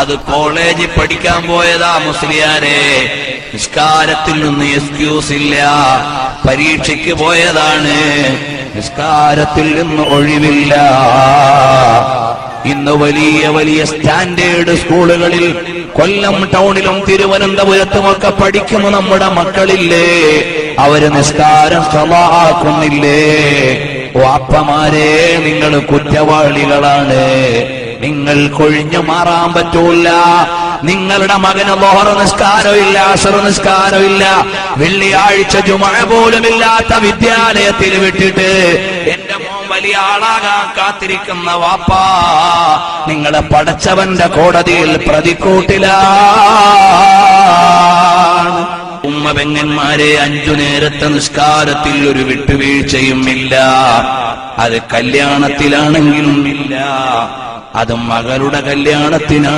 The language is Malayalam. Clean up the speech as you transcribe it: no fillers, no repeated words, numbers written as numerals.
അത് കോളേജിൽ പഠിക്കാൻ പോയതാ മുസ്ലിയാരെ. നിസ്കാരത്തിൽ നിന്ന് എക്സ്ക്യൂസ് ഇല്ല. പരീക്ഷയ്ക്ക് പോയതാണ്, നിസ്കാരത്തിൽ നിന്ന് ഒഴിവില്ല. ഇന്ന് വലിയ വലിയ സ്റ്റാൻഡേർഡ് സ്കൂളുകളിൽ കൊല്ലം ടൗണിലും തിരുവനന്തപുരത്തുമൊക്കെ പഠിക്കുന്ന നമ്മുടെ മക്കളില്ലേ, അവര് നിസ്കാരം ഖളാആക്കുന്നില്ലേ? വാപ്പമാരെ, നിങ്ങൾ കുറ്റവാളികളാണ്. നിങ്ങൾ കൊഴിഞ്ഞു മാറാൻ പറ്റൂല. നിങ്ങളുടെ മകന് ളുഹർ നിസ്കാരമില്ല, അസ്ർ നിസ്കാരമില്ല, വെള്ളിയാഴ്ച ജുമുഅ പോലുമില്ലാത്ത വിദ്യാലയത്തിൽ വിട്ടിട്ട് എന്റെ മോൻ വലിയ ആളാകാൻ കാത്തിരിക്കുന്ന വാപ്പാ, നിങ്ങളെ പടച്ചവന്റെ കോടതിയിൽ പ്രതിക്കൂട്ടിലാണ്. ഉമ്മ പെങ്ങന്മാരെ, 5 നേരത്തെ നിസ്കാരത്തിൽ ഒരു വിട്ടുവീഴ്ചയും ഇല്ല. അത് കല്യാണത്തിലാണെങ്കിലും ഇല്ല, അത് മകളുടെ കല്യാണത്തിനാണ്